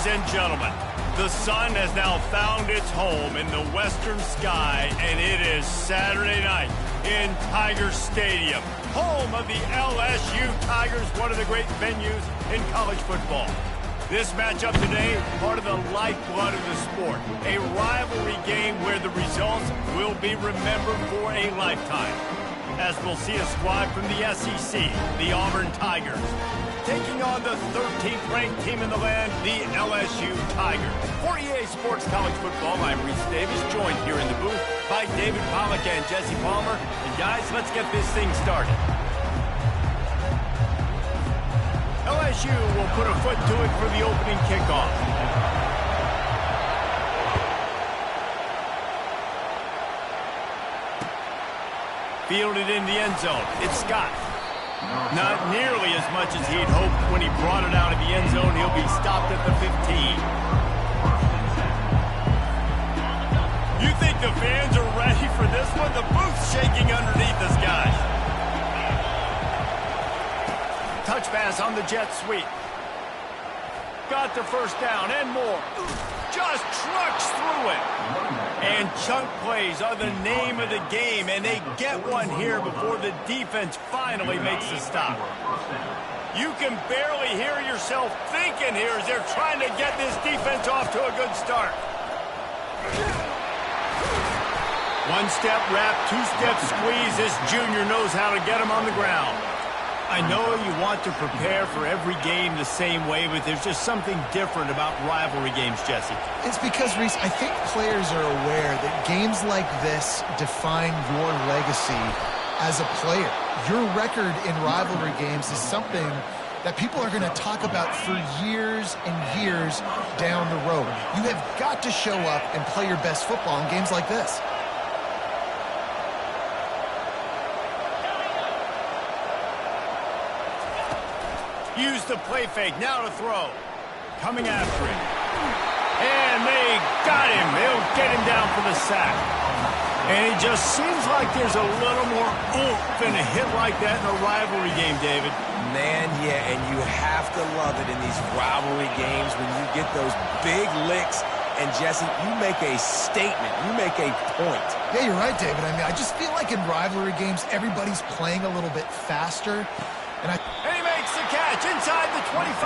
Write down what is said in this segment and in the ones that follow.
Ladies and gentlemen, the sun has now found its home in the western sky, and it is Saturday night in Tiger Stadium, home of the LSU Tigers, one of the great venues in college football. This matchup today, part of the lifeblood of the sport, a rivalry game where the results will be remembered for a lifetime. As we'll see a squad from the SEC, the Auburn Tigers, taking on the 13th ranked team in the land, the LSU Tigers. For EA Sports College Football, I'm Reese Davis, joined here in the booth by David Pollack and Jesse Palmer. And guys, let's get this thing started. LSU will put a foot to it for the opening kickoff. Fielded in the end zone. It's Scott. Not nearly as much as he'd hoped when he brought it out of the end zone. He'll be stopped at the 15. You think the fans are ready for this one? The booth's shaking underneath us, guys. Touch pass on the jet sweep. Got the first down and more. Just trucks through it. And chunk plays are the name of the game, and they get one here before the defense finally makes a stop. You can barely hear yourself thinking here as they're trying to get this defense off to a good start. One-step wrap, two-step squeeze. This junior knows how to get him on the ground. I know you want to prepare for every game the same way, but there's just something different about rivalry games, Jesse. It's because, Reese, I think players are aware that games like this define your legacy as a player. Your record in rivalry games is something that people are going to talk about for years and years down the road. You have got to show up and play your best football in games like this. Use the play fake, now to throw. Coming after him. And they got him. They'll get him down for the sack. And it just seems like there's a little more oomph in a hit like that in a rivalry game, David. Man, yeah, and you have to love it in these rivalry games when you get those big licks. And, Jesse, you make a statement. You make a point. Yeah, you're right, David. I mean, I just feel like in rivalry games, everybody's playing a little bit faster. And he makes the catch inside the 25.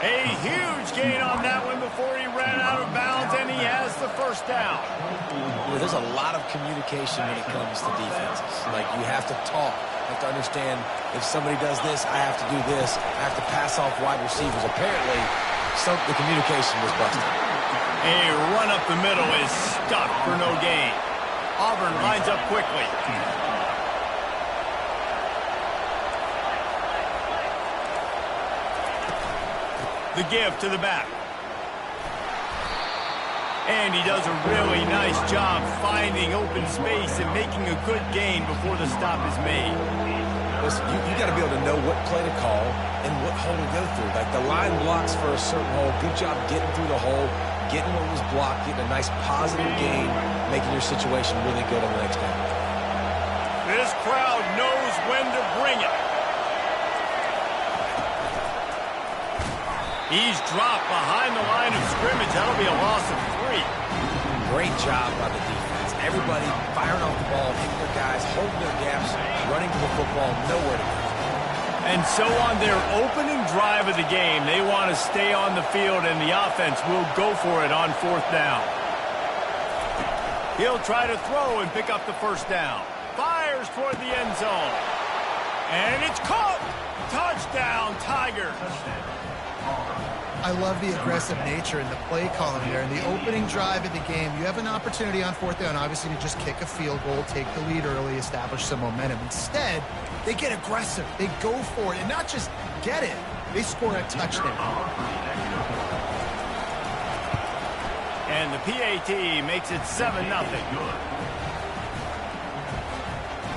A huge gain on that one before he ran out of bounds, and he has the first down. Well, there's a lot of communication when it comes to defenses. Like, you have to talk. You have to understand if somebody does this, I have to do this. I have to pass off wide receivers. Apparently, the communication was busted. A run up the middle is stuck for no gain. Auburn lines up quickly. The give to the back. And he does a really nice job finding open space and making a good gain before the stop is made. Listen, you got to be able to know what play to call and what hole to go through. Like, the line blocks for a certain hole. Good job getting through the hole, getting what was blocked, getting a nice positive gain, making your situation really good on the next down. This crowd knows when to bring it. He's dropped behind the line of scrimmage. That'll be a loss of 3. Great job by the defense. Everybody firing off the ball, hitting their guys, holding their gaps, running to the football, nowhere to go. And so on their opening drive of the game, they want to stay on the field, and the offense will go for it on 4th down. He'll try to throw and pick up the first down. Fires toward the end zone. And it's caught. Touchdown, Tigers. I love the aggressive nature and the play calling there. In the opening drive of the game, you have an opportunity on 4th down, obviously, to just kick a field goal, take the lead early, establish some momentum. Instead, they get aggressive. They go for it, and not just get it. They score a touchdown. And the PAT makes it 7-0.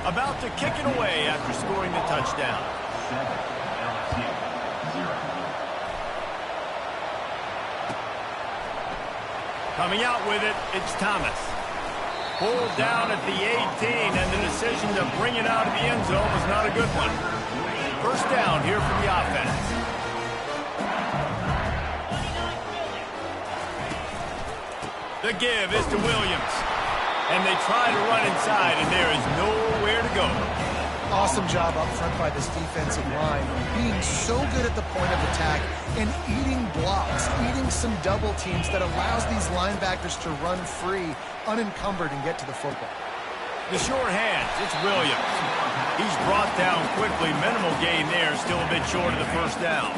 About to kick it away after scoring the touchdown. Coming out with it, it's Thomas. Pulled down at the 18, and the decision to bring it out of the end zone was not a good one. First down here for the offense. The give is to Williams. And they try to run inside, and there is nowhere to go. Awesome job up front by this defensive line, being so good at the point of attack and eating blocks, eating some double teams that allows these linebackers to run free, unencumbered, and get to the football. The short hands, it's Williams. He's brought down quickly. Minimal gain there, still a bit short of the first down.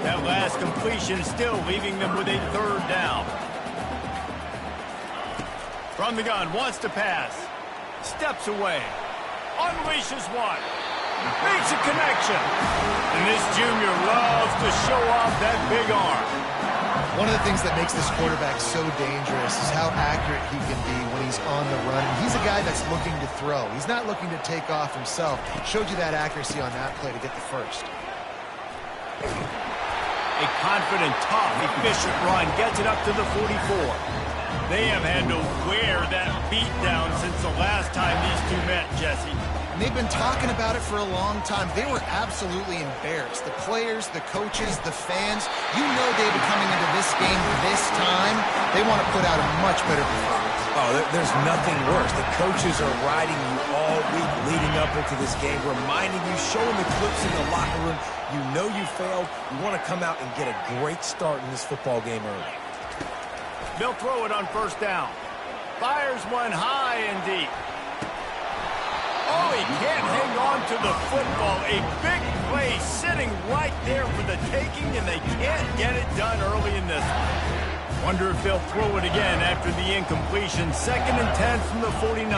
That last completion still leaving them with a third down. From the gun, wants to pass. Steps away. Unleashes one. Makes a connection. And this junior loves to show off that big arm. One of the things that makes this quarterback so dangerous is how accurate he can be when he's on the run. He's a guy that's looking to throw. He's not looking to take off himself. Showed you that accuracy on that play to get the first. A confident, tough, efficient run gets it up to the 44. They have had to wear that beat down since the last time these two met, Jesse. And they've been talking about it for a long time. They were absolutely embarrassed. The players, the coaches, the fans, you know they've coming into this game this time. They want to put out a much better performance. Oh, there's nothing worse. The coaches are riding you all week leading up into this game, reminding you, showing the clips in the locker room. You know you failed. You want to come out and get a great start in this football game early. They'll throw it on first down. Fires one high and deep. Oh, he can't hang on to the football. A big play sitting right there for the taking, and they can't get it done early in this one. Wonder if they'll throw it again after the incompletion. 2nd and 10 from the 49.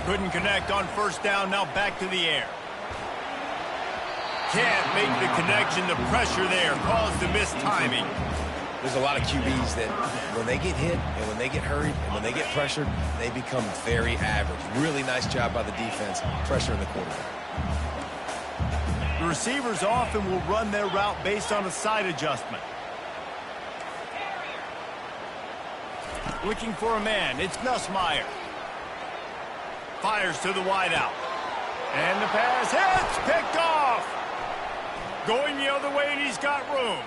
Couldn't connect on first down, now back to the air. Can't make the connection. The pressure there caused the missed timing. There's a lot of QBs that when they get hit and when they get hurried and when they get pressured, they become very average. Really nice job by the defense, pressuring the quarterback. The receivers often will run their route based on a side adjustment. Looking for a man, it's Nussmeier. Fires to the wideout. And the pass hits, picked off. Going the other way, and he's got room.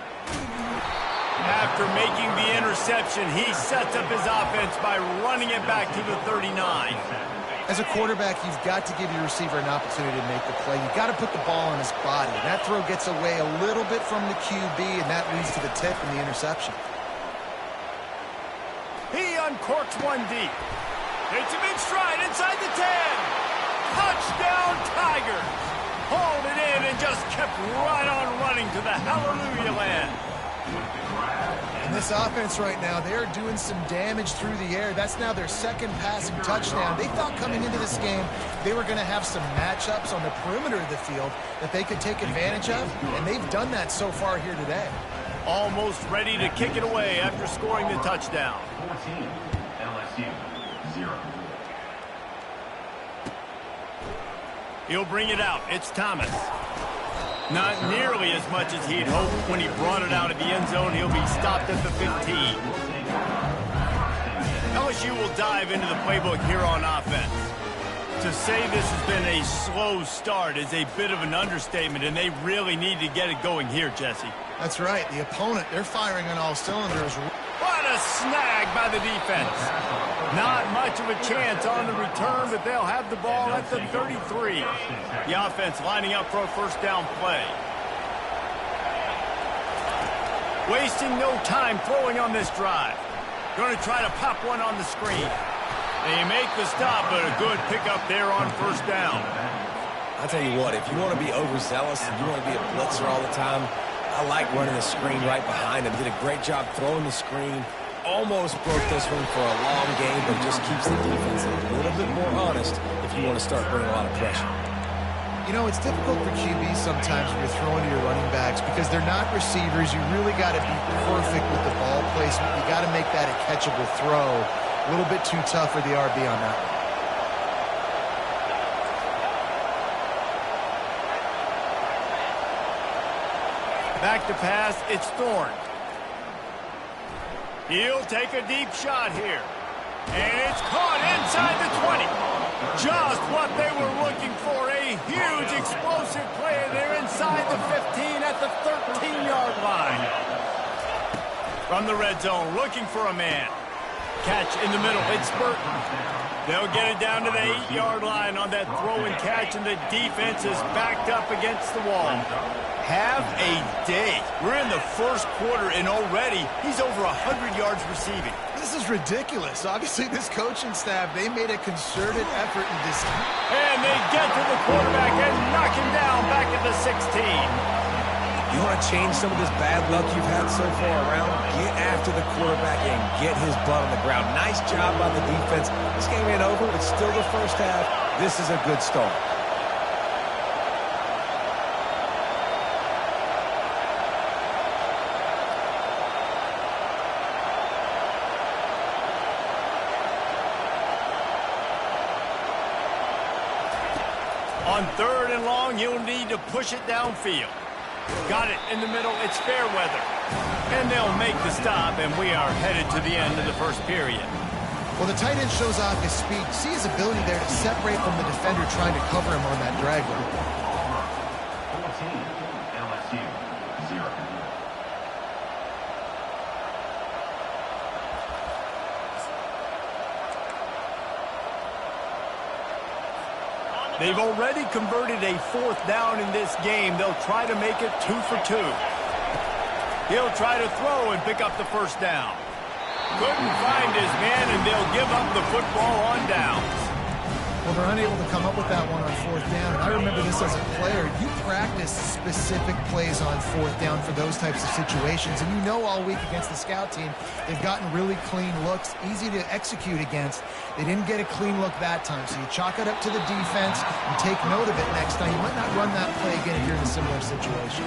After making the interception, he sets up his offense by running it back to the 39. As a quarterback, you've got to give your receiver an opportunity to make the play. You've got to put the ball on his body. And that throw gets away a little bit from the QB, and that leads to the tip and the interception. He uncorks one deep. Hits him in stride inside the 10. Touchdown, Tigers. Hauled it in and just kept right on running to the hallelujah land. And this offense right now, they are doing some damage through the air. That's now their second passing touchdown. They thought coming into this game they were going to have some matchups on the perimeter of the field that they could take advantage of, and they've done that so far here today. Almost ready to kick it away after scoring the touchdown. 14, LSU, 0. He'll bring it out. It's Thomas. Not nearly as much as he'd hoped when he brought it out of the end zone. He'll be stopped at the 15. LSU will dive into the playbook here on offense. To say this has been a slow start is a bit of an understatement, and they really need to get it going here, Jesse. That's right. The opponent, they're firing on all cylinders. What a snag by the defense. Not much of a chance on the return, but they'll have the ball at the 33. The offense lining up for a first down play. Wasting no time throwing on this drive. Going to try to pop one on the screen. They make the stop, but a good pickup there on first down. I'll tell you what, if you want to be overzealous and you want to be a blitzer all the time, I like running the screen right behind him. Did a great job throwing the screen. Almost broke this one for a long game, but just keeps the defense a little bit more honest if you want to start bringing a lot of pressure. You know, it's difficult for QBs sometimes when you're throwing to your running backs because they're not receivers. You really got to be perfect with the ball placement. You got to make that a catchable throw. A little bit too tough for the RB on that one. Back to pass, it's Thorne. He'll take a deep shot here. And it's caught inside the 20. Just what they were looking for. A huge explosive play. They're inside the 15 at the 13-yard line. From the red zone, looking for a man. Catch in the middle. It's Burton. They'll get it down to the 8-yard line on that throw and catch, and the defense is backed up against the wall. Have a day. We're in the first quarter, and already he's over 100 yards receiving. This is ridiculous. Obviously, this coaching staff, they made a concerted effort in this. And they get to the quarterback and knock him down back at the 16. You want to change some of this bad luck you've had so far around? Get after the quarterback and get his butt on the ground. Nice job by the defense. This game ain't over. It's still the first half. This is a good start. On 3rd and long, you'll need to push it downfield. Got it in the middle. It's Fairweather. And they'll make the stop, and we are headed to the end of the first period. Well, the tight end shows off his speed. See his ability there to separate from the defender trying to cover him on that drag route. 14, LSU, 0. They've already converted a 4th down in this game. They'll try to make it 2 for 2. He'll try to throw and pick up the first down. Couldn't find his man, and they'll give up the football on downs. Well, they're unable to come up with that one on 4th down. And I remember this as a player. You practice specific plays on 4th down for those types of situations. And you know all week against the scout team, they've gotten really clean looks, easy to execute against. They didn't get a clean look that time. So you chalk it up to the defense and take note of it next time. You might not run that play again if you're in a similar situation.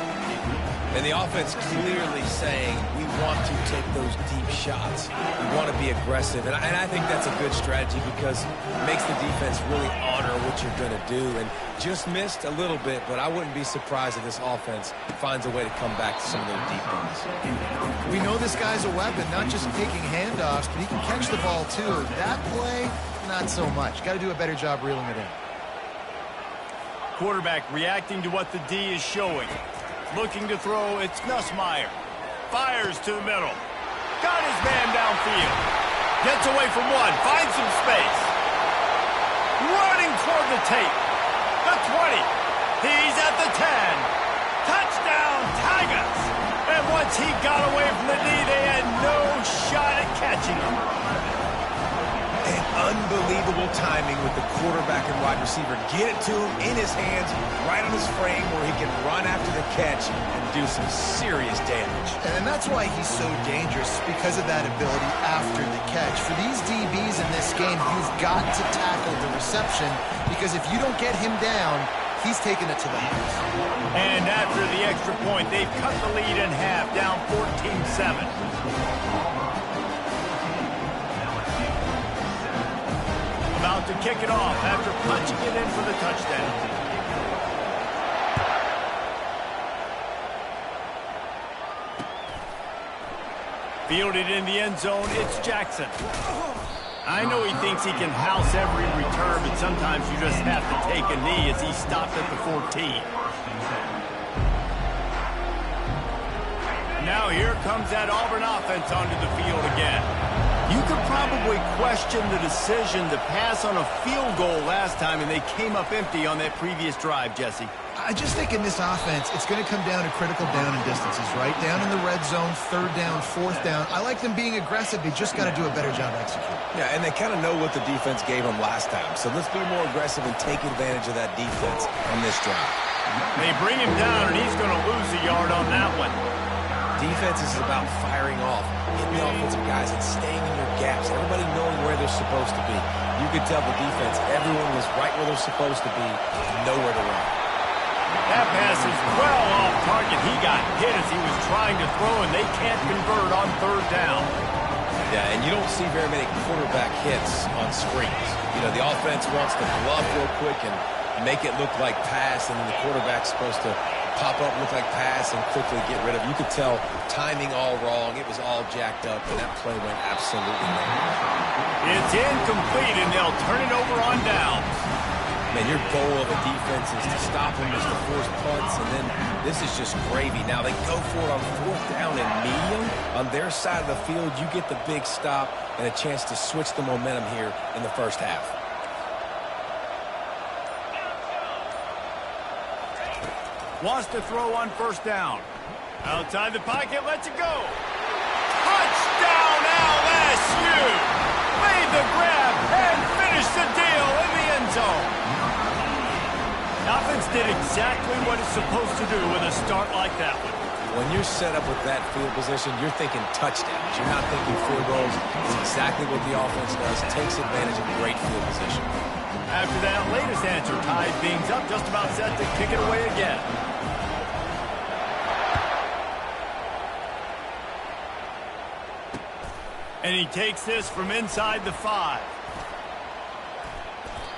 And the offense clearly saying, we want to take those deep shots. We want to be aggressive. And I think that's a good strategy because it makes the defense really honor what you're going to do. And just missed a little bit, but I wouldn't be surprised if this offense finds a way to come back to some of those deep ones. We know this guy's a weapon, not just taking handoffs, but he can catch the ball too. That play, not so much. Got to do a better job reeling it in. Quarterback reacting to what the D is showing. Looking to throw, it's Nussmeier. Fires to the middle. Got his man downfield. Gets away from one, finds some space. Running toward the tape. The 20. He's at the 10. Touchdown, Tigers. And once he got away from the D, they had no shot at catching him. And unbelievable timing with the quarterback and wide receiver. Get it to him in his hands, right on his frame where he can run after the catch and do some serious damage. And that's why he's so dangerous, because of that ability after the catch. For these DBs in this game, you've got to tackle the reception, because if you don't get him down, he's taking it to the house. And after the extra point, they've cut the lead in half, down 14-7. About to kick it off after punching it in for the touchdown. Fielded in the end zone, it's Jackson. I know he thinks he can house every return, but sometimes you just have to take a knee as he stopped at the 14. Now here comes that Auburn offense onto the field again. You could probably question the decision to pass on a field goal last time, and they came up empty on that previous drive, Jesse. I just think in this offense, it's going to come down to critical down and distances, right? Down in the red zone, 3rd down, 4th down. I like them being aggressive. They just got to do a better job executing. Yeah, and they kind of know what the defense gave them last time. So let's be more aggressive and take advantage of that defense on this drive. They bring him down, and he's going to lose a yard on that one. Defense is about firing off, hitting the offensive guys, and staying in your gaps. Everybody knowing where they're supposed to be. You could tell the defense, everyone was right where they're supposed to be, nowhere to run. That pass is well off target. He got hit as he was trying to throw, and they can't convert on 3rd down. Yeah, and you don't see very many quarterback hits on screens. You know, the offense wants to bluff real quick and make it look like pass, and then the quarterback's supposed to pop up, look like pass, and quickly get rid of it. You could tell timing all wrong. It was all jacked up, and that play went absolutely nowhere. It's incomplete, and they'll turn it over on downs. Man, your goal of a defense is to stop him, is to force punts, and then this is just gravy. Now they go for it on 4th down and medium. On their side of the field, you get the big stop and a chance to switch the momentum here in the first half. Wants to throw on 1st down. Outside the pocket, lets it go. Touchdown LSU! Made the grab and finished the deal in the end zone. Offense did exactly what it's supposed to do with a start like that one. When you're set up with that field position, you're thinking touchdowns. You're not thinking field goals. It's exactly what the offense does. Takes advantage of great field position. After that latest answer, tied things up, just about set to kick it away again. And he takes this from inside the 5.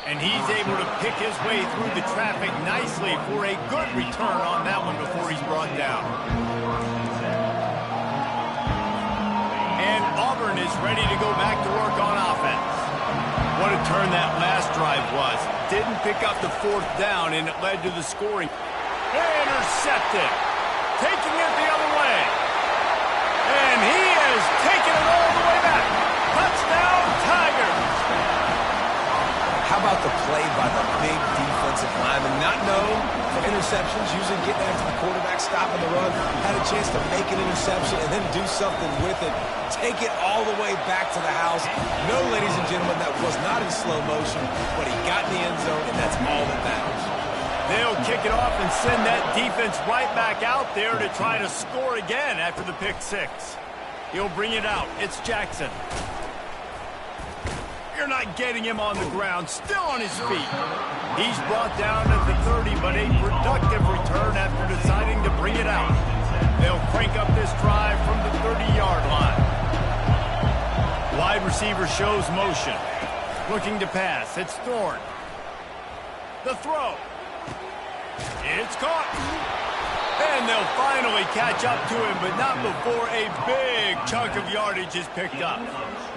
And he's able to pick his way through the traffic nicely for a good return on that one before he's brought down. And Auburn is ready to go back to work on offense. What a turn that last drive was. Didn't pick up the 4th down, and it led to the scoring. Intercepted. Taking it the other way. And he is taking it all the way back. Touchdown, Tigers. How about the play by the big defensive lineman? Not known for interceptions, usually getting after the quarterback, stopping the run. Had a chance to make an interception and then do something with it. Take it all the way back to the house. No, ladies and gentlemen, that was not in slow motion, but he got in the end zone, and that's all that matters. They'll kick it off and send that defense right back out there to try to score again after the pick 6. He'll bring it out. It's Jackson. You're not getting him on the ground. Still on his feet. He's brought down at the 30, but a productive return after deciding to bring it out. They'll crank up this drive from the 30-yard line. Wide receiver shows motion. Looking to pass. It's Thorne. The throw. It's caught. And they'll finally catch up to him, but not before a big chunk of yardage is picked up.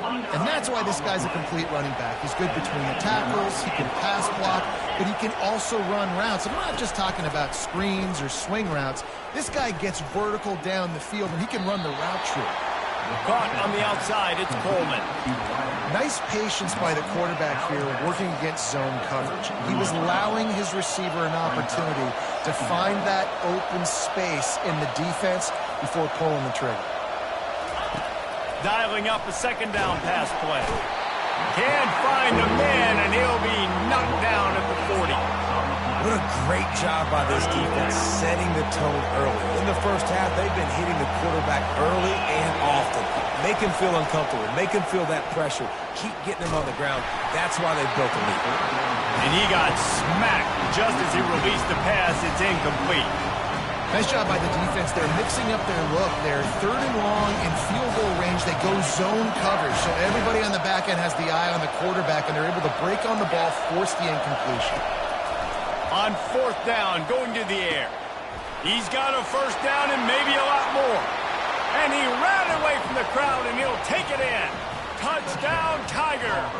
And that's why this guy's a complete running back. He's good between the tackles, he can pass block, but he can also run routes. I'm not just talking about screens or swing routes. This guy gets vertical down the field, and he can run the route tree. Caught on the outside, it's Coleman. Nice patience by the quarterback here working against zone coverage. He was allowing his receiver an opportunity to find that open space in the defense before pulling the trigger. Dialing up a 2nd down pass play. Can't find a man, and he'll be knocked down at the 40. What a great job by this defense setting the tone early. In the first half, they've been hitting the quarterback early and often. Make him feel uncomfortable. Make him feel that pressure. Keep getting him on the ground. That's why they built the lead. And he got smacked just as he released the pass. It's incomplete. Nice job by the defense. They're mixing up their look. They're 3rd and long in field goal range. They go zone coverage, so everybody on the back end has the eye on the quarterback, and they're able to break on the ball, force the incompletion. On 4th down, going to the air. He's got a 1st down and maybe a lot more. And he ran away from the crowd, and he'll take it in. Touchdown, Tigers.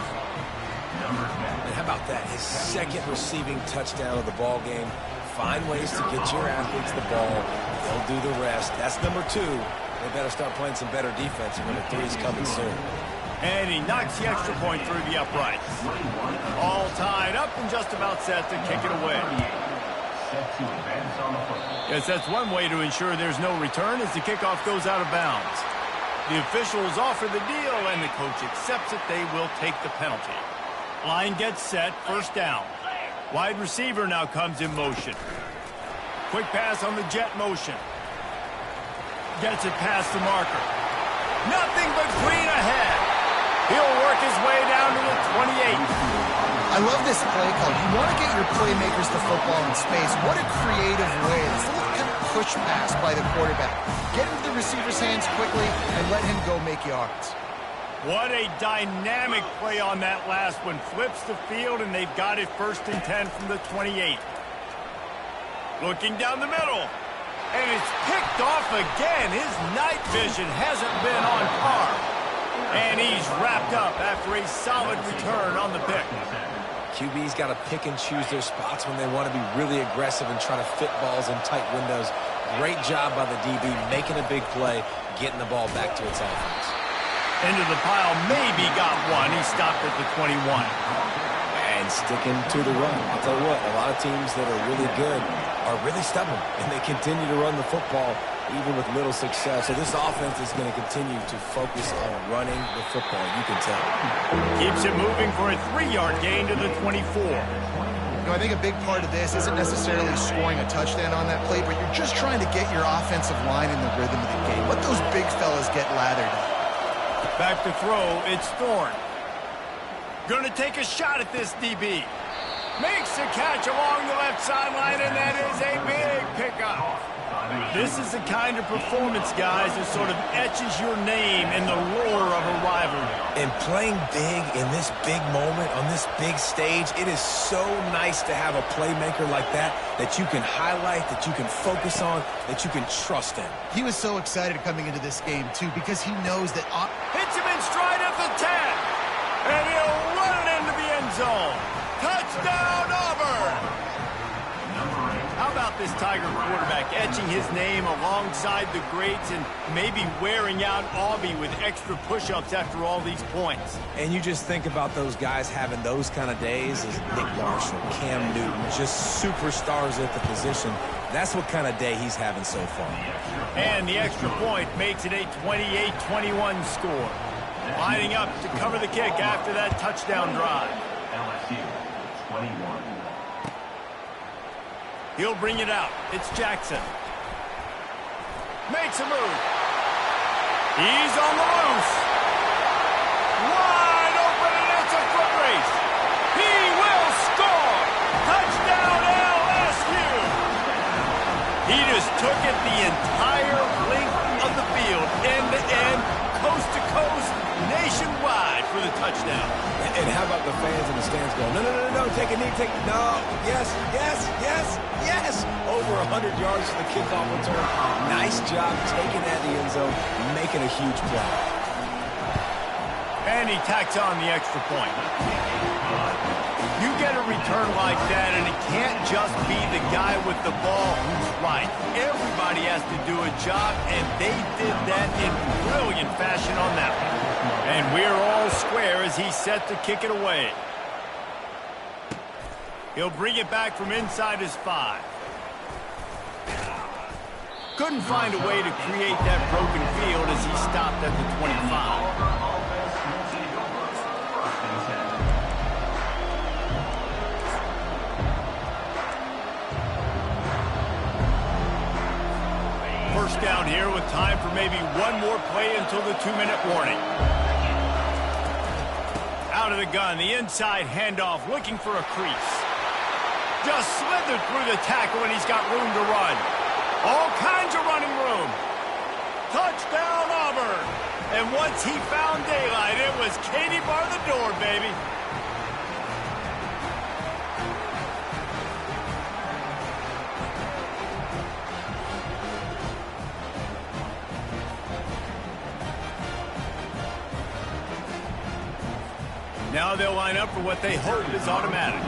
And how about that? His 2nd receiving touchdown of the ball game. Find ways to get your athletes the ball. They'll do the rest. That's number 2. They better start playing some better defense. Number 3 is coming soon. And he knocks the extra point through the uprights. All tied up and just about set to kick it away. Yes, that's one way to ensure there's no return as the kickoff goes out of bounds. The officials offer the deal, and the coach accepts it. They will take the penalty. Line gets set, 1st down. Wide receiver now comes in motion. Quick pass on the jet motion. Gets it past the marker. Nothing but green ahead. He'll work his way down to the 28. I love this play call. You want to get your playmakers the football in space. What a creative way. This little kind of push pass by the quarterback. Get into the receiver's hands quickly and let him go make yards. What a dynamic play on that last one. Flips the field, and they've got it 1st and 10 from the 28. Looking down the middle. And it's picked off again. His night vision hasn't been on par. And he's wrapped up after a solid return on the pick. QB's got to pick and choose their spots when they want to be really aggressive and try to fit balls in tight windows. Great job by the DB making a big play, getting the ball back to its offense. Into the pile, maybe got one. He stopped at the 21. And sticking to the run. I'll tell you what, a lot of teams that are really good are really stubborn, and they continue to run the football even with little success. So this offense is going to continue to focus on running the football, you can tell. Keeps it moving for a 3-yard gain to the 24. I think a big part of this isn't necessarily scoring a touchdown on that play, but you're just trying to get your offensive line in the rhythm of the game. Let those big fellas get lathered up. Back to throw, it's Thorne. Gonna take a shot at this DB. Makes a catch along the left sideline, and that is a big pickup. This is the kind of performance, guys, that sort of etches your name in the lore of a rivalry. And playing big in this big moment, on this big stage, it is so nice to have a playmaker like that you can highlight, that you can focus on, that you can trust in. He was so excited coming into this game, too, because he knows that... Hits him in stride at the 10, and he'll run it into the end zone. Touchdown, Auburn! How about this Tiger quarterback etching his name alongside the greats and maybe wearing out Aubie with extra push-ups after all these points? And you just think about those guys having those kind of days as Nick Marshall, Cam Newton, just superstars at the position. That's what kind of day he's having so far. And the extra point makes it a 28-21 score. Lining up to cover the kick after that touchdown drive. LSU 21. He'll bring it out. It's Jackson. Makes a move. He's on the loose. Wide open, and it's a foot race. He will score. Touchdown, LSU. He just took it the entire length of the field, end to end, coast to coast, nationwide for the touchdown. And how about the fans in the stands going, no, take a knee, no, yes. Over 100 yards to the kickoff return. Nice job taking that in the end zone, making a huge play. And he tacks on the extra point. You get a return like that, and it can't just be the guy with the ball who's right. Everybody has to do a job, and they did that in brilliant fashion on that one. And we're all square as he's set to kick it away. He'll bring it back from inside his 5. Couldn't find a way to create that broken field as he stopped at the 25. First down here with time for maybe one more play until the 2-minute warning. Out of the gun, the inside handoff, looking for a crease. Just slithered through the tackle, and he's got room to run. All kinds of running room. Touchdown, Auburn. And once he found daylight, it was Katie bar the door, baby. Now they'll line up for what they hope is automatic.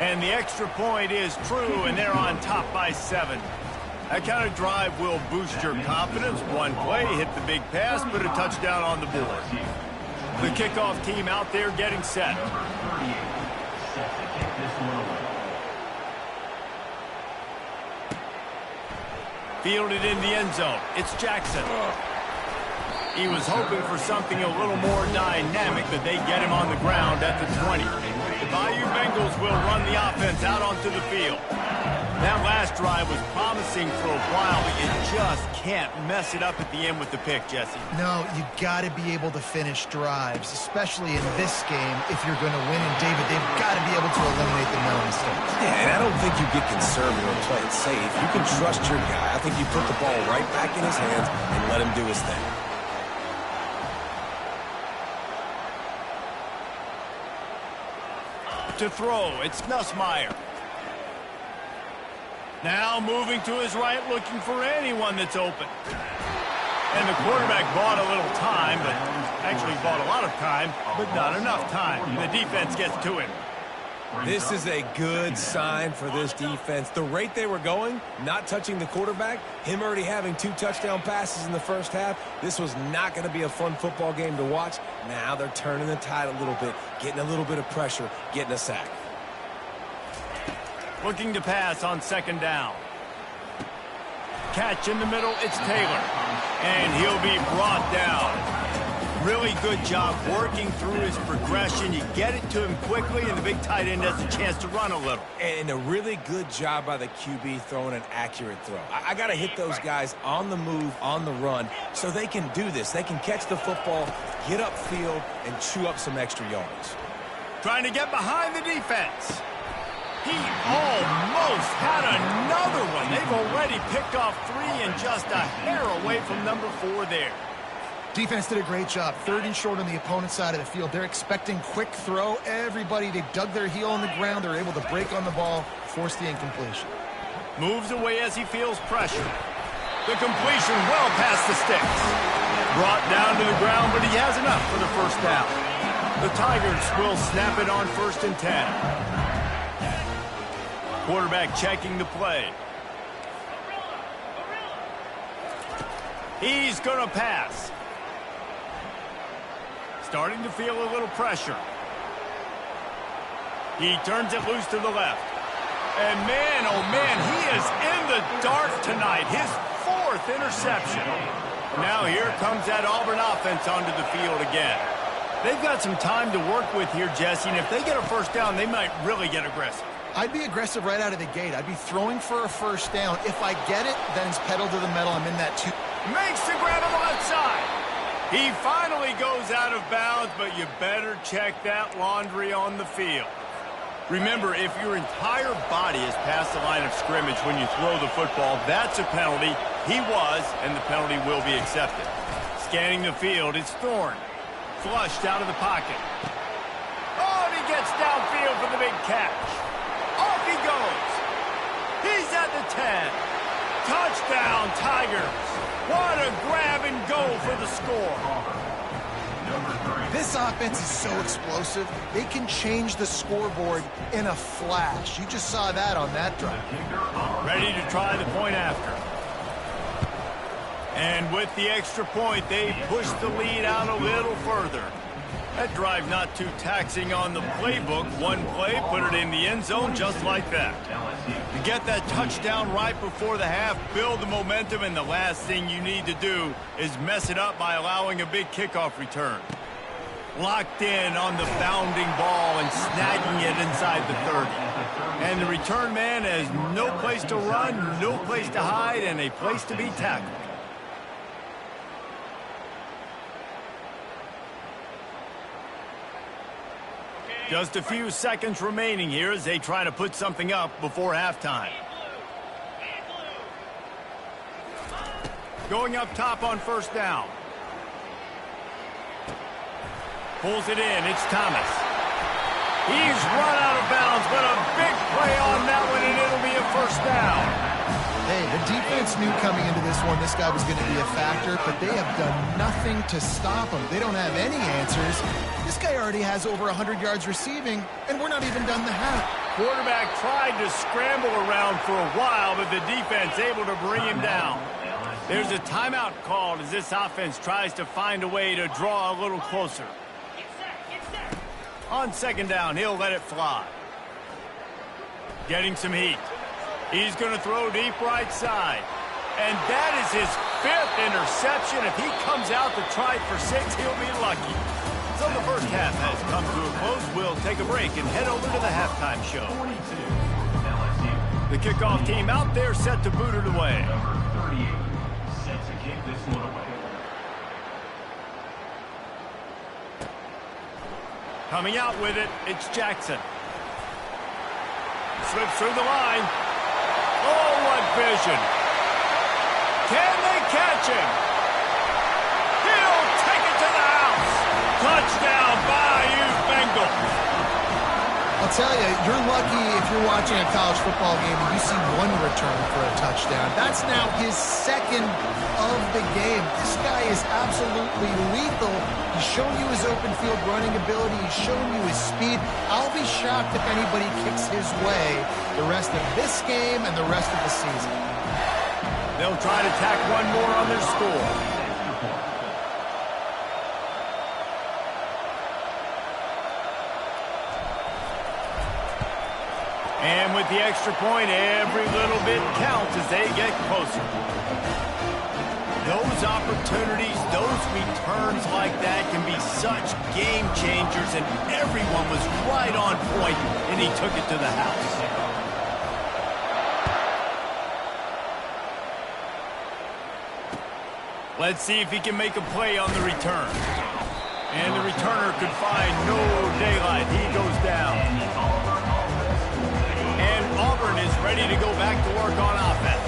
And the extra point is true, and they're on top by 7. That kind of drive will boost your confidence. One play, hit the big pass, put a touchdown on the board. The kickoff team out there getting set. Fielded in the end zone. It's Jackson. He was hoping for something a little more dynamic, but they get him on the ground at the 20. The Bayou Bengals will run the offense out onto the field. That last drive was promising for a while, but you just can't mess it up at the end with the pick, Jesse. No, you got to be able to finish drives, especially in this game. If you're going to win, and David, they've got to be able to eliminate the no mistakes. Yeah, and I don't think you get conservative or play it safe. You can trust your guy. I think you put the ball right back in his hands and let him do his thing. To throw, it's Nussmeier. Now moving to his right, looking for anyone that's open. And the quarterback bought a little time, but actually bought a lot of time, but not enough time. The defense gets to him. This is a good sign for this defense. The rate they were going, not touching the quarterback, him already having 2 touchdown passes in the first half, this was not going to be a fun football game to watch. Now they're turning the tide a little bit, getting a little bit of pressure, getting a sack. Looking to pass on second down. Catch in the middle, it's Taylor. And he'll be brought down. Really good job working through his progression. You get it to him quickly, and the big tight end has a chance to run a little. And a really good job by the QB throwing an accurate throw. I got to hit those guys on the move, on the run, so they can do this. They can catch the football, get upfield, and chew up some extra yards. Trying to get behind the defense. He almost had another one. They've already picked off 3 and just a hair away from number 4 there. Defense did a great job. 3rd and short on the opponent's side of the field. They're expecting quick throw. Everybody, they dug their heel on the ground. They're able to break on the ball, force the incompletion. Moves away as he feels pressure. The completion well past the sticks. Brought down to the ground, but he has enough for the first down. The Tigers will snap it on 1st and 10. Quarterback checking the play. He's going to pass. Starting to feel a little pressure. He turns it loose to the left. And man, oh man, he is in the dark tonight. His 4th interception. Now here comes that Auburn offense onto the field again. They've got some time to work with here, Jesse, and if they get a first down, they might really get aggressive. I'd be aggressive right out of the gate. I'd be throwing for a first down. If I get it, then it's pedal to the metal. I'm in that 2. Makes the grab him onside. He finally goes out of bounds, but you better check that laundry on the field. Remember, if your entire body is past the line of scrimmage when you throw the football, that's a penalty. He was, and the penalty will be accepted. Scanning the field, it's Thorne. Flushed out of the pocket. Oh, and he gets downfield for the big catch. Off he goes. He's at the 10. Touchdown, Tigers. What a grab and go for the score. This offense is so explosive. They can change the scoreboard in a flash. You just saw that on that drive. Ready to try the point after. And with the extra point, they push the lead out a little further. That drive not too taxing on the playbook. One play, put it in the end zone just like that. You get that touchdown right before the half, build the momentum, and the last thing you need to do is mess it up by allowing a big kickoff return. Locked in on the bounding ball and snagging it inside the 30. And the return man has no place to run, no place to hide, and a place to be tackled. Just a few seconds remaining here as they try to put something up before halftime. Going up top on first down. Pulls it in, it's Thomas. He's run out of bounds, but a big play on that one, and it'll be a first down. Hey, the defense knew coming into this one this guy was going to be a factor, but they have done nothing to stop him. They don't have any answers. This guy already has over 100 yards receiving, and we're not even done the half. Quarterback tried to scramble around for a while, but the defense able to bring him down. There's a timeout called as this offense tries to find a way to draw a little closer. On second down, he'll let it fly. Getting some heat. He's going to throw deep right side. And that is his 5th interception. If he comes out to try for 6, he'll be lucky. So the first half has come to a close. We'll take a break and head over to the halftime show. The kickoff team out there set to boot it away. Number 38, set to kick this one away. Coming out with it, it's Jackson. Slips through the line. Oh, what vision. Can they catch him? He'll take it to the house. Touchdown, Bayou Bengals. I'll tell you, you're lucky if you're watching a college football game and you see one return for a touchdown. That's now his second of the game. This guy is absolutely lethal. He's shown you his open field running ability. He's shown you his speed. I'll be shocked if anybody kicks his way the rest of this game and the rest of the season. They'll try to tack one more on their score. And with the extra point, every little bit counts as they get closer. Those opportunities, those returns like that can be such game changers, and everyone was right on point, and he took it to the house. Let's see if he can make a play on the return. And the returner could find no daylight. He goes down. And Auburn is ready to go back to work on offense.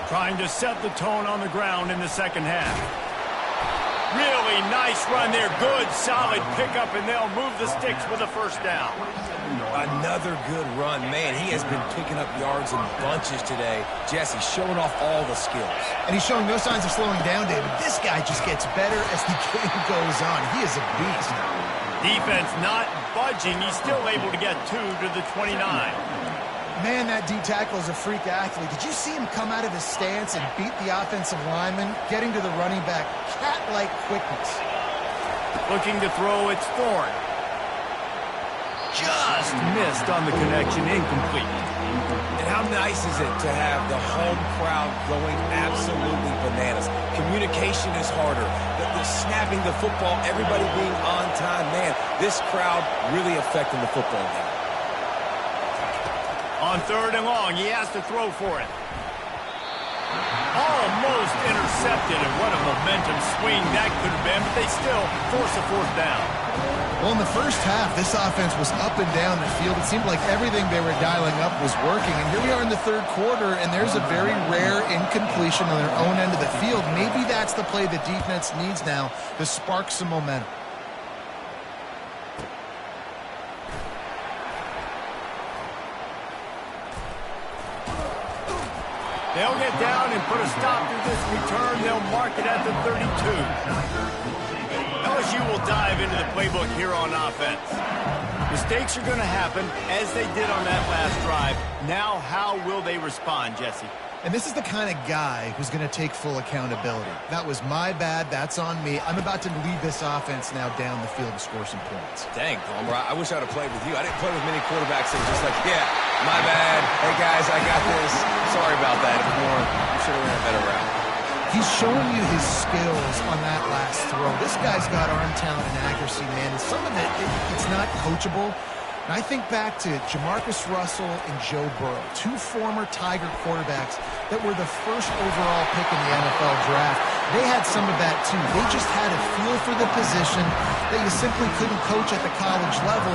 Trying to set the tone on the ground in the second half. Really nice run there. Good, solid pickup, and they'll move the sticks with a first down. Another good run. Man, he has been picking up yards in bunches today. Jesse showing off all the skills. And he's showing no signs of slowing down, David. This guy just gets better as the game goes on. He is a beast. Defense not budging. He's still able to get 2 to the 29. Man, that D tackle is a freak athlete. Did you see him come out of his stance and beat the offensive lineman, getting to the running back? Cat-like quickness. Looking to throw, it's Thorne. Just missed on the connection, incomplete. And how nice is it to have the home crowd going absolutely bananas? Communication is harder. The snapping the football, everybody being on time. Man, this crowd really affecting the football game. On 3rd and long, he has to throw for it. Almost intercepted, and what a momentum swing that could have been, but they still force a 4th down. Well, in the first half, this offense was up and down the field. It seemed like everything they were dialing up was working, and here we are in the 3rd quarter, and there's a very rare incompletion on their own end of the field. Maybe that's the play the defense needs now to spark some momentum. They'll get down and put a stop to this return. They'll mark it at the 32. LSU will dive into the playbook here on offense. Mistakes are going to happen, as they did on that last drive. Now, how will they respond, Jesse? And this is the kind of guy who's going to take full accountability. That was my bad. That's on me. I'm about to lead this offense now down the field and score some points. Dang, Palmer, I wish I would have played with you. I didn't play with many quarterbacks that were just like, yeah, my bad. Hey, guys, I got this. Sorry about that. It was more, you should have ran a better route. He's showing you his skills on that last throw. This guy's got arm talent and accuracy, man. And some of it's not coachable. And I think back to Jamarcus Russell and Joe Burrow, 2 former Tiger quarterbacks that were the first overall pick in the NFL draft. They had some of that, too. They just had a feel for the position that you simply couldn't coach at the college level.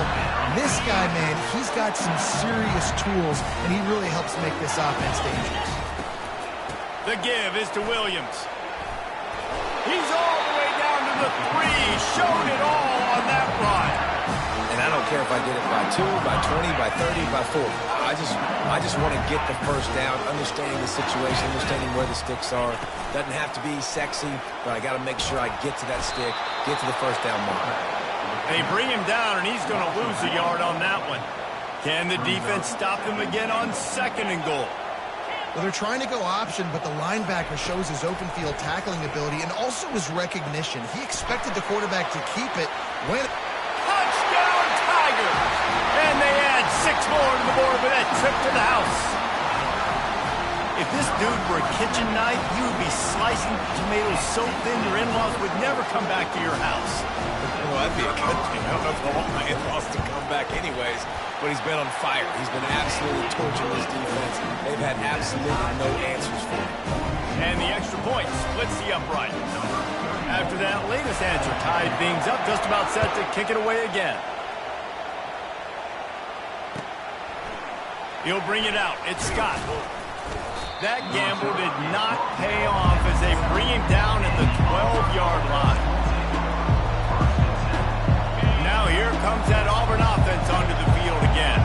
This guy, man, he's got some serious tools, and he really helps make this offense dangerous. The give is to Williams. He's all the way down to the 3. Showed it all on that run. And I don't care if I did it by 2, by 20, by 30, by 40. I just want to get the first down, understanding the situation, understanding where the sticks are. Doesn't have to be sexy, but I got to make sure I get to that stick, get to the first down mark. They bring him down, and he's going to lose a yard on that one. Can the defense stop him again on 2nd and goal? Well, they're trying to go option, but the linebacker shows his open field tackling ability and also his recognition. He expected the quarterback to keep it when... Touchdown, Tigers! And they add 6 more to the board with that trip to the house. If this dude were a kitchen knife, you would be slicing tomatoes so thin your in-laws would never come back to your house. Well, that'd be a good thing. I don't know if I want my in-laws to come back anyways, but he's been on fire. He's been absolutely torching this defense. They've had absolutely no answers for him. And the extra point splits the upright. After that latest answer tied things up, just about set to kick it away again. He'll bring it out. It's Scott. That gamble did not pay off as they bring him down at the 12-yard line. Now here comes that Auburn offense onto the field again.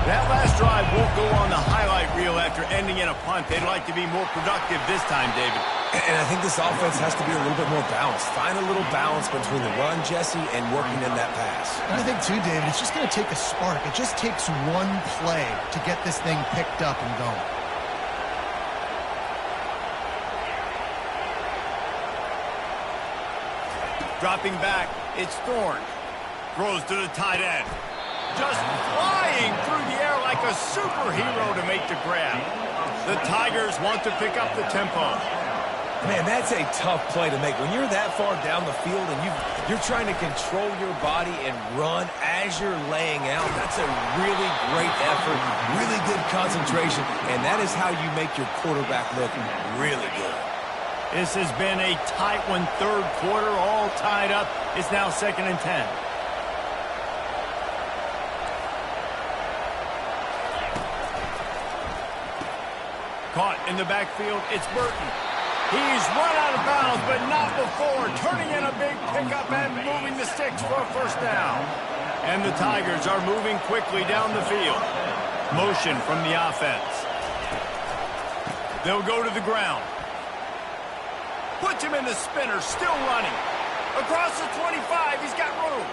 That last drive won't go on the highlight reel after ending in a punt. They'd like to be more productive this time, David. And I think this offense has to be a little bit more balanced. Find a little balance between the run, Jesse, and working in that pass. And I think, too, David, it's just going to take a spark. It just takes one play to get this thing picked up and going. Dropping back, it's Thorne. Throws to the tight end. Just flying through the air like a superhero to make the grab. The Tigers want to pick up the tempo. Man, that's a tough play to make. When you're that far down the field and you're trying to control your body and run as you're laying out, that's a really great effort, really good concentration, and that is how you make your quarterback look really good. This has been a tight one, third quarter, all tied up. It's now 2nd and 10. Caught in the backfield, it's Burton. He's run out of bounds, but not before turning in a big pickup and moving the sticks for a first down. And the Tigers are moving quickly down the field. Motion from the offense. They'll go to the ground. Puts him in the spinner, still running. Across the 25, he's got room.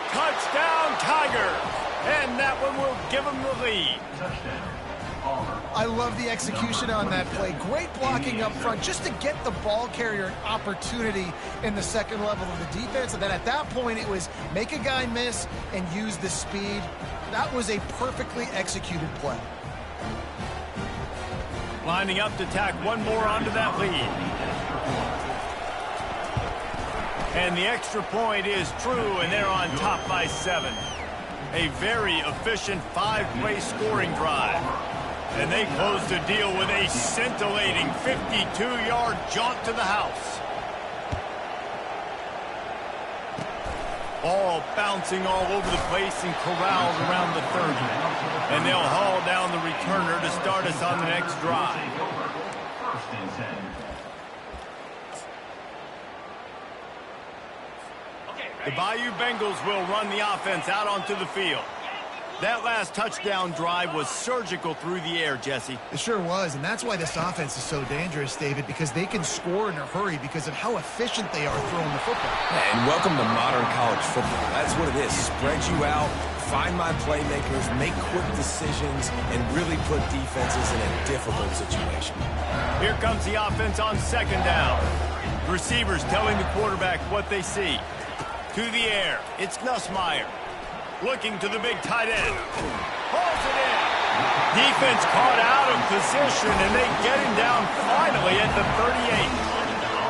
Touchdown, Tigers. And that one will give him the lead. I love the execution on that play. Great blocking up front just to get the ball carrier an opportunity in the second level of the defense. And then at that point, it was make a guy miss and use the speed. That was a perfectly executed play. Lining up to tack one more onto that lead. And the extra point is true, and they're on top by 7. A very efficient 5-play scoring drive. And they close the deal with a scintillating 52-yard jaunt to the house. Ball bouncing all over the place and corralled around the 30. And they'll haul down the returner to start us on the next drive. The Bayou Bengals will run the offense out onto the field. That last touchdown drive was surgical through the air, Jesse. It sure was, and that's why this offense is so dangerous, David, because they can score in a hurry because of how efficient they are throwing the football. And welcome to modern college football. That's what it is. Spread you out, find my playmakers, make quick decisions, and really put defenses in a difficult situation. Here comes the offense on 2nd down. Receivers telling the quarterback what they see. To the air, it's Nussmeier. Looking to the big tight end. Pulls it in. Defense caught out of position, and they get him down finally at the 38.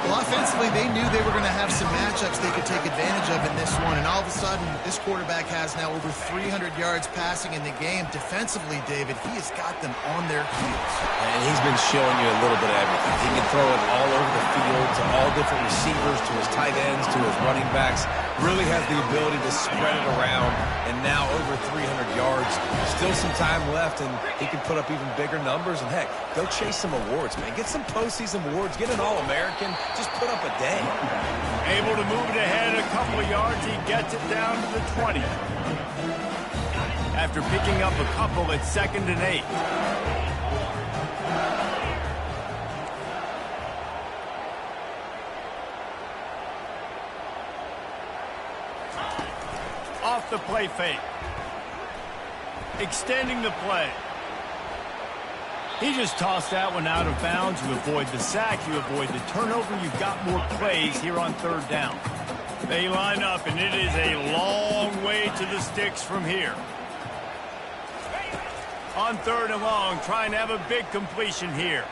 Well, offensively, they knew they were going to have some matchups they could take advantage of in this one, and all of a sudden, this quarterback has now over 300 yards passing in the game. Defensively, David, he has got them on their heels. And he's been showing you a little bit of everything. He can throw it all over the field to all different receivers, to his tight ends, to his running backs. Really has the ability to spread it around, and now over 300 yards. Still some time left, and he can put up even bigger numbers. And heck, go chase some awards, man. Get some postseason awards. Get an All-American. Just put up a day. Able to move it ahead a couple of yards. He gets it down to the 20. After picking up a couple at 2nd and 8. Off the play fake. Extending the play. He just tossed that one out of bounds. You avoid the sack. You avoid the turnover. You've got more plays here on 3rd down. They line up, and it is a long way to the sticks from here. On 3rd and long, trying to have a big completion here.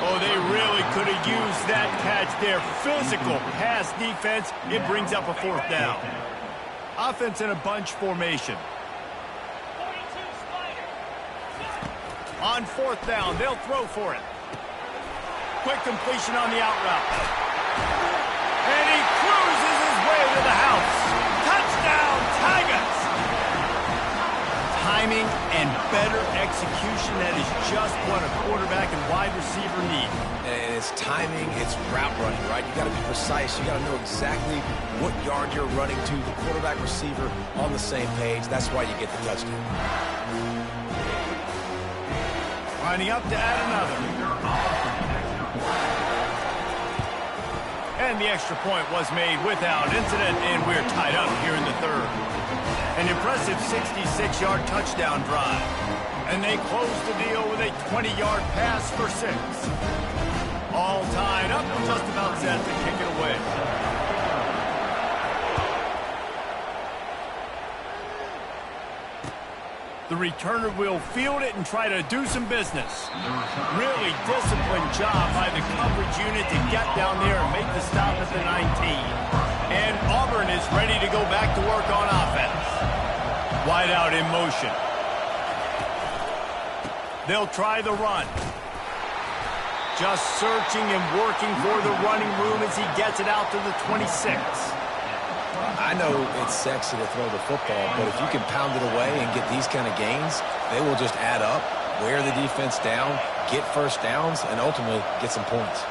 Oh, they really could have used that catch there. Physical pass defense. It brings up a 4th down. Offense in a bunch formation. On 4th down, they'll throw for it. Quick completion on the out route. And he cruises his way to the house. Touchdown, Tigers! Timing and better execution. That is just what a quarterback and wide receiver need. And it's timing, it's route running, right? You got to be precise. You got to know exactly what yard you're running to. The quarterback, receiver on the same page. That's why you get the touchdown. Lining up to add another. And the extra point was made without incident, and we're tied up here in the third. An impressive 66-yard touchdown drive. And they close the deal with a 20-yard pass for 6. All tied up and just about set to kick it away. The returner will field it and try to do some business. Really disciplined job by the coverage unit to get down there and make the stop at the 19. And Auburn is ready to go back to work on offense. Wide out in motion. They'll try the run. Just searching and working for the running room as he gets it out to the 26. I know it's sexy to throw the football, but if you can pound it away and get these kind of gains, they will just add up, wear the defense down, get first downs, and ultimately get some points.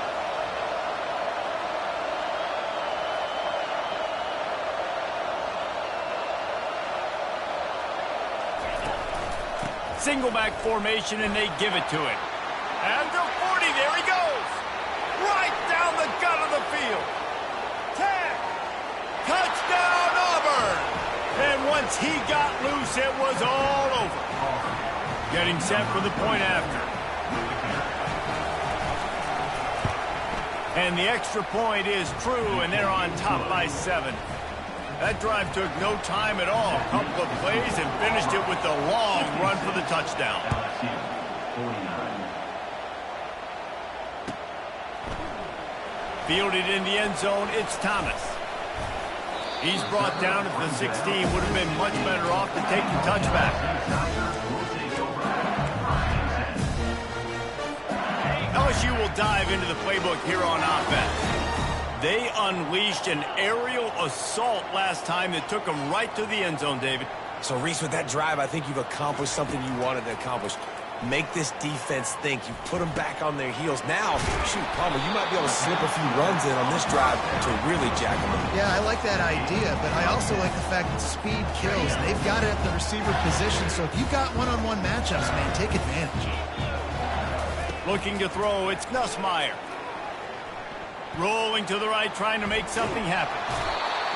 Single back formation, and they give it to him. At the 40, there he goes. Right down the gut of the field. 10. Touchdown, Auburn! And once he got loose, it was all over. Getting set for the point after. And the extra point is true, and they're on top by 7. That drive took no time at all. A couple of plays and finished it with the long run for the touchdown. Fielded in the end zone, it's Thomas. He's brought down at the 16. Would have been much better off to take the touchback. LSU will dive into the playbook here on offense. They unleashed an aerial assault last time that took them right to the end zone, David. So, Reese, with that drive, I think you've accomplished something you wanted to accomplish. Make this defense think. You put them back on their heels. Now, shoot, Palmer, you might be able to slip a few runs in on this drive to really jack them up. Yeah, I like that idea, but I also like the fact that speed kills. They've got it at the receiver position, so if you've got one-on-one matchups, man, take advantage. Looking to throw, it's Nussmeier. Rolling to the right, trying to make something happen.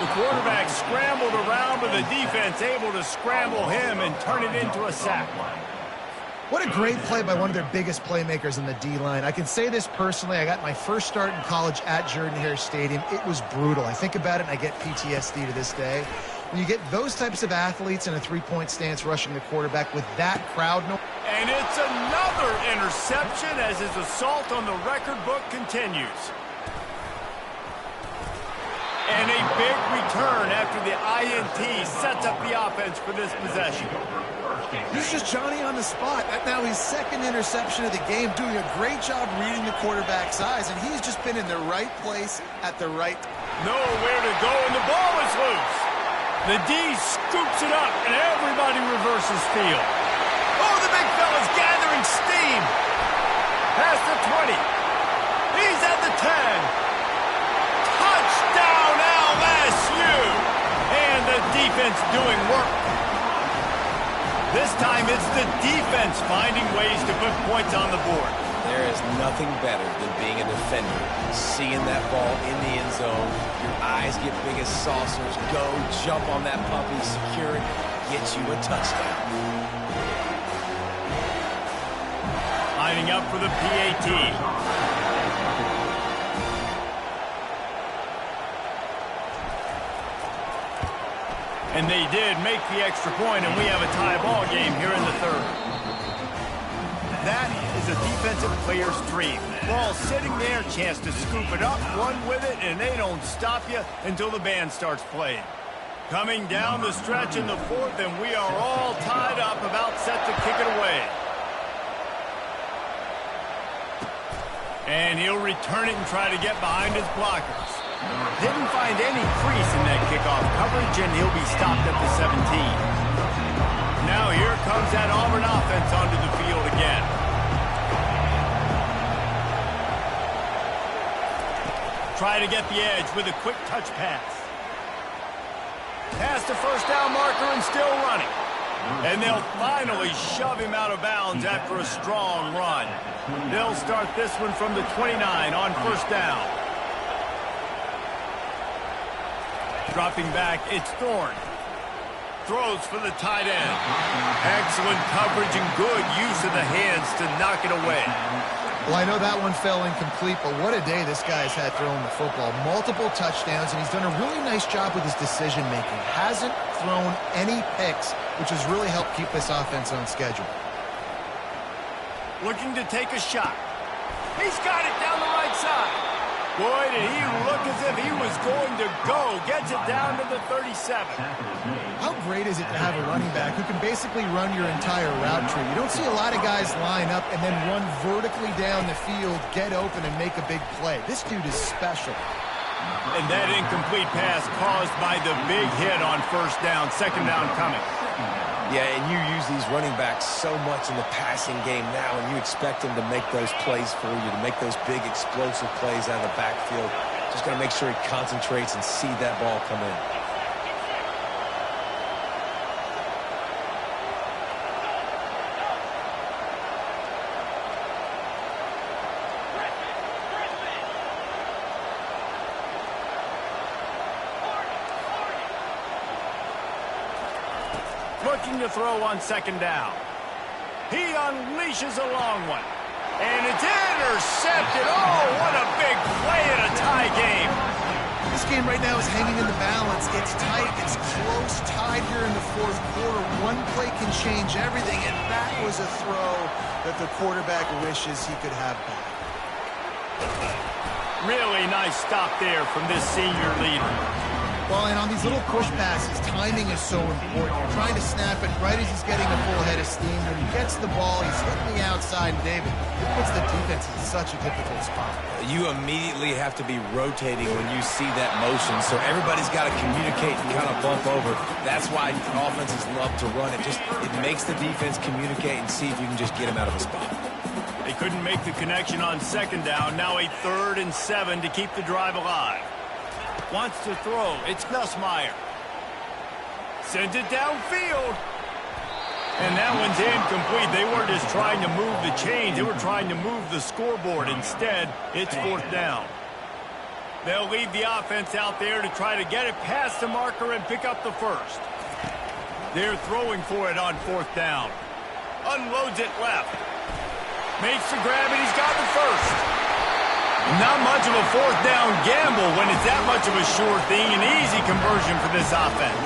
The quarterback scrambled around, but the defense able to scramble him and turn it into a sack. What a great play by one of their biggest playmakers in the D-line. I can say this personally. I got my first start in college at Jordan-Hare Stadium. It was brutal. I think about it, and I get PTSD to this day. When you get those types of athletes in a three-point stance rushing the quarterback with that crowd. And it's another interception as his assault on the record book continues. And a big return after the INT sets up the offense for this possession. This is just Johnny on the spot. Now his second interception of the game, doing a great job reading the quarterback's eyes, and he's just been in the right place at the right time. Nowhere to go, and the ball is loose. The D scoops it up, and everybody reverses field. Oh, the big fella's gathering steam. Past the 20. He's at the 10. Touchdown, LSU! And the defense doing work. This time it's the defense finding ways to put points on the board. There is nothing better than being a defender. Seeing that ball in the end zone, your eyes get big as saucers. Go, jump on that puppy, secure it, get you a touchdown. Lining up for the PAT. And they did make the extra point, and we have a tie ball game here in the third. That is a defensive player's dream. Ball sitting there, chance to scoop it up, run with it, and they don't stop you until the band starts playing. Coming down the stretch in the fourth, and we are all tied up, about set to kick it away. And he'll return it and try to get behind his blockers. Didn't find any crease in that kickoff coverage, and he'll be stopped at the 17. Now here comes that Auburn try to get the edge with a quick touch pass. Past the first down marker and still running. And they'll finally shove him out of bounds after a strong run. They'll start this one from the 29 on first down. Dropping back, it's Thorne. Throws for the tight end. Excellent coverage and good use of the hands to knock it away. Well, I know that one fell incomplete, but what a day this guy's had throwing the football. Multiple touchdowns, and he's done a really nice job with his decision-making. Hasn't thrown any picks, which has really helped keep this offense on schedule. Looking to take a shot. He's got it down the right side. Boy, did he look as if he was going to go. Gets it down to the 37. How great is it to have a running back who can basically run your entire route tree? You don't see a lot of guys line up and then run vertically down the field, get open, and make a big play. This dude is special. And that incomplete pass caused by the big hit on first down. Second down coming. Yeah, and you use these running backs so much in the passing game now, and you expect them to make those plays for you, to make those big explosive plays out of the backfield. Just got to make sure he concentrates and see that ball come in. Looking to throw on second down. He unleashes a long one. And it's intercepted. Oh, what a big play in a tie game. This game right now is hanging in the balance. It's tight. It's close, tied here in the fourth quarter. One play can change everything, and that was a throw that the quarterback wishes he could have back. Really nice stop there from this senior leader. Well, and on these little push passes, timing is so important. You're trying to snap it right as he's getting a full head of steam. When he gets the ball, he's hitting the outside, and David, it puts the defense in such a difficult spot. You immediately have to be rotating when you see that motion, so everybody's got to communicate and kind of bump over. That's why offenses love to run it. It makes the defense communicate and see if you can just get him out of a spot. They couldn't make the connection on second down. Now a 3rd and 7 to keep the drive alive. Wants to throw. It's Nussmeier. Sends it downfield. And that one's incomplete. They weren't just trying to move the chains. They were trying to move the scoreboard. Instead, it's 4th down. They'll leave the offense out there to try to get it past the marker and pick up the first. They're throwing for it on 4th down. Unloads it left. Makes the grab, and he's got the first. Not much of a 4th down gamble when it's that much of a sure thing. An easy conversion for this offense.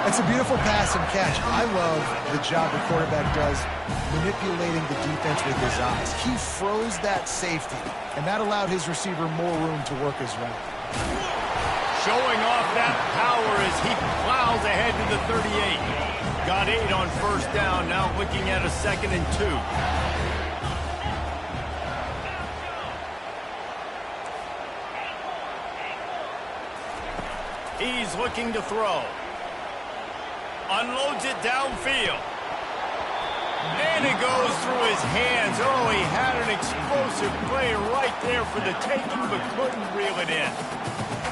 It's a beautiful pass and catch. I love the job the quarterback does manipulating the defense with his eyes. He froze that safety, and that allowed his receiver more room to work his route. Showing off that power as he plows ahead to the 38. Got 8 on first down, now looking at a 2nd and 2. He's looking to throw. Unloads it downfield. And it goes through his hands. Oh, he had an explosive play right there for the taking, but couldn't reel it in.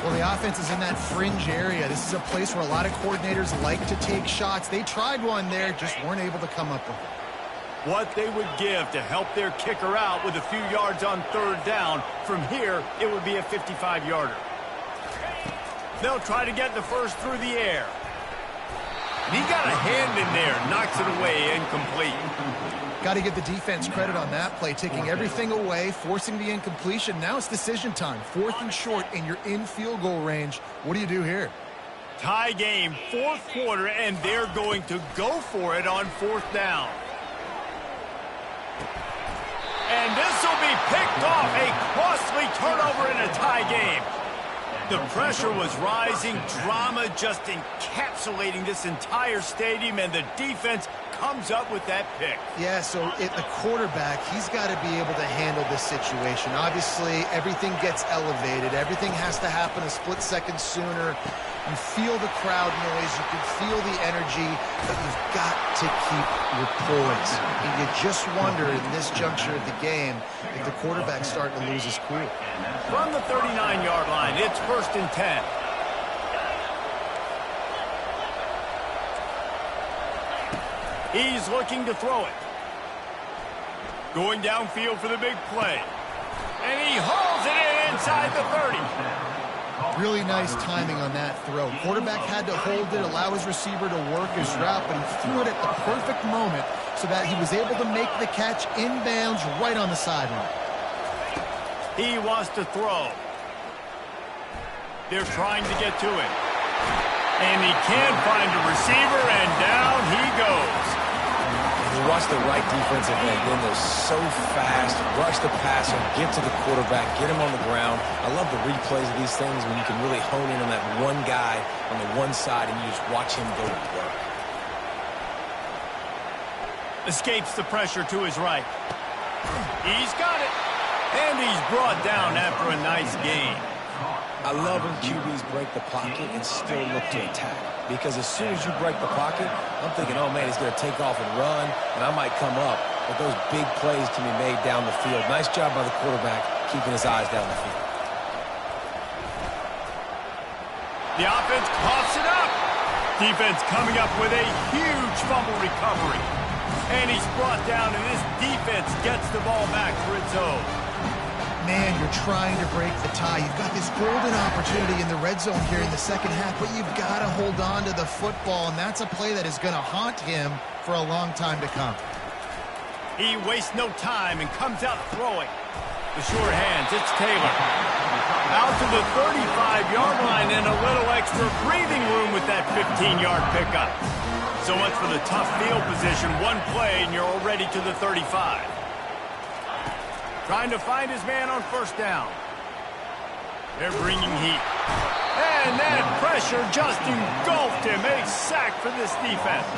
Well, the offense is in that fringe area. This is a place where a lot of coordinators like to take shots. They tried one there, just weren't able to come up with it. What they would give to help their kicker out with a few yards on 3rd down. From here, it would be a 55-yarder. They'll try to get the first through the air. And he got a hand in there, knocks it away, incomplete. Got to give the defense credit on that play, taking everything away, forcing the incompletion. Now it's decision time. 4th and short, and you're in field goal range. What do you do here? Tie game, 4th quarter, and they're going to go for it on 4th down. And this will be picked off, a costly turnover in a tie game. The pressure was rising, drama just encapsulating this entire stadium, and the defense comes up with that pick. Yeah, so the quarterback, he's got to be able to handle this situation. Obviously, everything gets elevated. Everything has to happen a split second sooner. You feel the crowd noise, you can feel the energy, but you've got to keep your poise. And you just wonder in this juncture of the game if the quarterback's starting to lose his cool. From the 39-yard line, it's 1st and 10. He's looking to throw it. Going downfield for the big play. And he hauls it in inside the 30. Really nice timing on that throw. Quarterback had to hold it, allow his receiver to work his route, but he threw it at the perfect moment so that he was able to make the catch inbounds right on the sideline. He wants to throw. They're trying to get to it. And he can't find a receiver, and down he goes. You watch the right defensive end, then they're so fast, rush the passer, get to the quarterback, get him on the ground. I love the replays of these things when you can really hone in on that one guy on the one side and you just watch him go to work. Escapes the pressure to his right. He's got it. And he's brought down after a nice gain. I love when QBs break the pocket and still look to attack. Because as soon as you break the pocket, I'm thinking, oh, man, he's going to take off and run, and I might come up. But those big plays can be made down the field. Nice job by the quarterback keeping his eyes down the field. The offense coughs it up. Defense coming up with a huge fumble recovery. And he's brought down, and this defense gets the ball back for its own. Man, you're trying to break the tie. You've got this golden opportunity in the red zone here in the second half, but you've got to hold on to the football, and that's a play that is going to haunt him for a long time to come. He wastes no time and comes out throwing. The sure hands, it's Taylor. Out to the 35-yard line and a little extra breathing room with that 15-yard pickup. So much for the tough field position. One play and you're already to the 35. Trying to find his man on 1st down. They're bringing heat. And that pressure just engulfed him. A sack for this defense.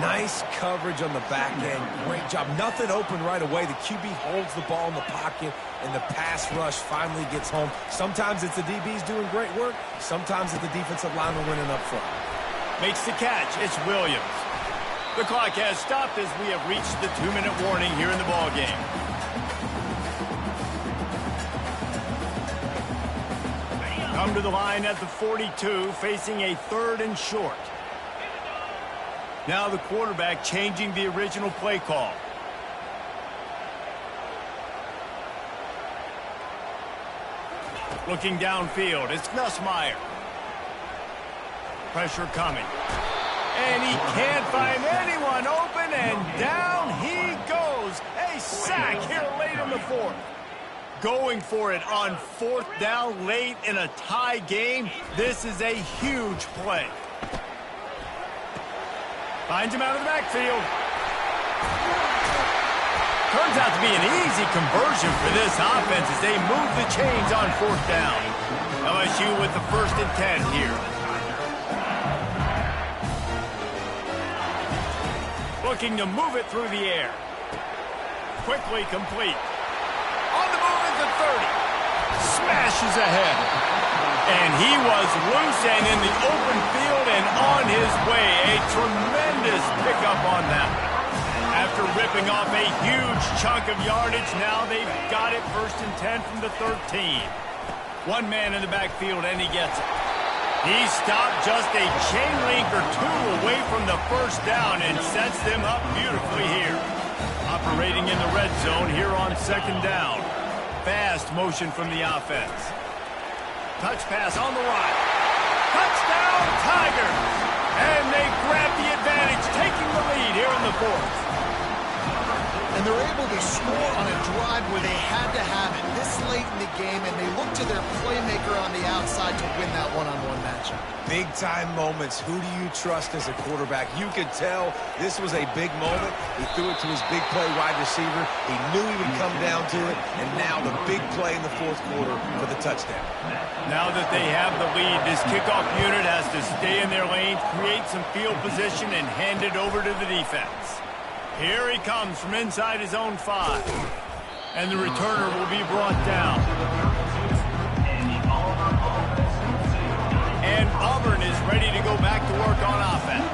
Nice coverage on the back end. Great job. Nothing open right away. The QB holds the ball in the pocket, and the pass rush finally gets home. Sometimes it's the DBs doing great work. Sometimes it's the defensive lineman winning up front. Makes the catch. It's Williams. The clock has stopped as we have reached the 2-minute warning here in the ballgame. Come to the line at the 42, facing a 3rd and short. Now the quarterback changing the original play call. Looking downfield, it's Nussmeier. Pressure coming. And he can't find anyone open, and down he goes. A sack here late in the 4th. Going for it on 4th down late in a tie game. This is a huge play. Finds him out of the backfield. Turns out to be an easy conversion for this offense as they move the chains on 4th down. LSU with the 1st and 10 here. Looking to move it through the air. Quickly complete. On the move at the 30. Smashes ahead. And he was loose and in the open field and on his way. A tremendous pickup on that. After ripping off a huge chunk of yardage, now they've got it 1st and 10 from the 13. One man in the backfield, and he gets it. He stopped just a chain link or 2 away from the 1st down and sets them up beautifully here. Operating in the red zone here on 2nd down. Fast motion from the offense. Touch pass on the right. Touchdown, Tigers! And they grab the advantage, taking the lead here in the 4th. And they're able to score on a drive where they had to have it this late in the game, and they look to their playmaker on the outside to win that one-on-one matchup. Big-time moments. Who do you trust as a quarterback? You could tell this was a big moment. He threw it to his big play wide receiver. He knew he would come down to it, and now the big play in the 4th quarter for the touchdown. Now that they have the lead, this kickoff unit has to stay in their lanes, create some field position, and hand it over to the defense. Here he comes from inside his own 5. And the returner will be brought down. Auburn is ready to go back to work on offense.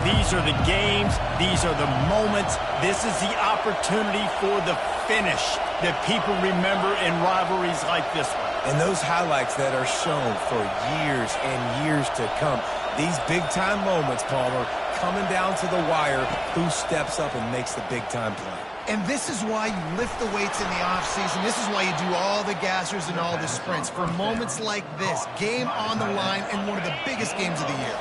These are the games. These are the moments. This is the opportunity for the finish that people remember in rivalries like this one. And those highlights that are shown for years and years to come. These big-time moments, Palmer, coming down to the wire, who steps up and makes the big-time play. And this is why you lift the weights in the offseason. This is why you do all the gassers and all the sprints. For moments like this, game on the line in one of the biggest games of the year.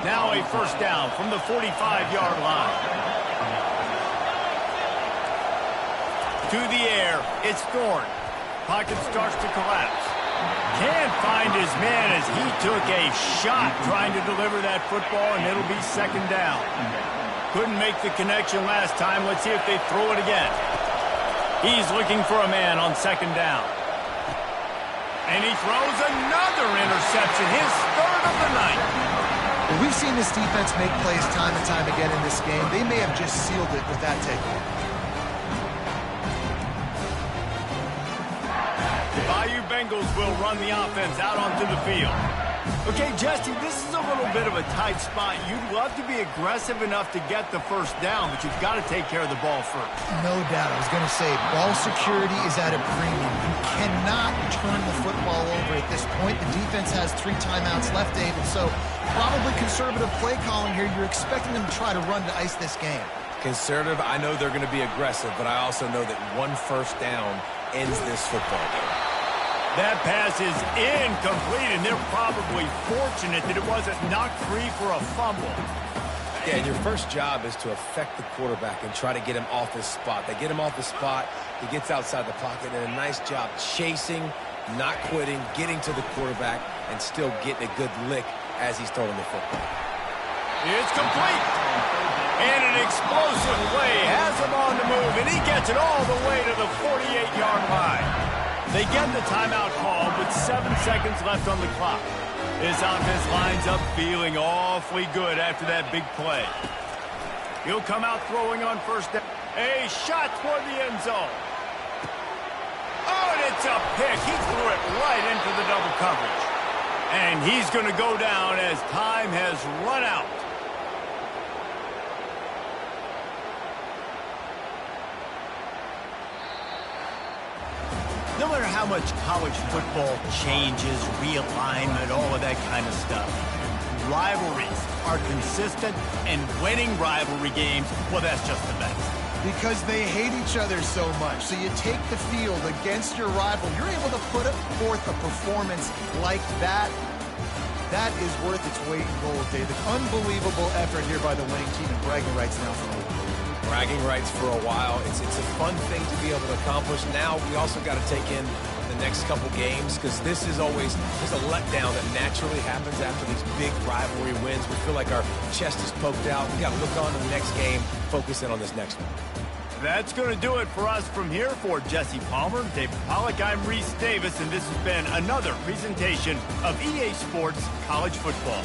Now a first down from the 45-yard line. To the air, it's Thorne. Pocket starts to collapse. Can't find his man as he took a shot trying to deliver that football, and it'll be second down. Couldn't make the connection last time. Let's see if they throw it again. He's looking for a man on second down. And he throws another interception, his third of the night. Well, we've seen this defense make plays time and time again in this game. They may have just sealed it with that takeaway. Bayou Bengals will run the offense out onto the field. Okay, Jesse, this is a little bit of a tight spot. You'd love to be aggressive enough to get the first down, but you've got to take care of the ball first. No doubt. I was going to say, ball security is at a premium. You cannot turn the football over at this point. The defense has 3 timeouts left, David, so probably conservative play calling here. You're expecting them to try to run to ice this game. Conservative, I know they're going to be aggressive, but I also know that one first down ends this football game. That pass is incomplete, and they're probably fortunate that it wasn't knocked free for a fumble. Yeah, and your first job is to affect the quarterback and try to get him off his spot. They get him off the spot, he gets outside the pocket, and a nice job chasing, not quitting, getting to the quarterback, and still getting a good lick as he's throwing the football. It's complete. And an explosive play has him on the move, and he gets it all the way to the 48-yard line. They get the timeout call with 7 seconds left on the clock. This offense lines up feeling awfully good after that big play. He'll come out throwing on first down. A shot toward the end zone. Oh, and it's a pick. He threw it right into the double coverage. And he's going to go down as time has run out. No matter how much college football changes, realignment, all of that kind of stuff, rivalries are consistent, and winning rivalry games, well, that's just the best. Because they hate each other so much. So you take the field against your rival. You're able to put forth a performance like that. That is worth its weight in gold, David. Unbelievable effort here by the winning team, and bragging rights now for me. Bragging rights for a while. It's a fun thing to be able to accomplish. Now we also got to take in the next couple games, because this is always just a letdown that naturally happens after these big rivalry wins. We feel like our chest is poked out. We got to look on to the next game, focus in on this next one. That's going to do it for us from here. For Jesse Palmer, David Pollack, I'm Reese Davis, and this has been another presentation of EA Sports College Football.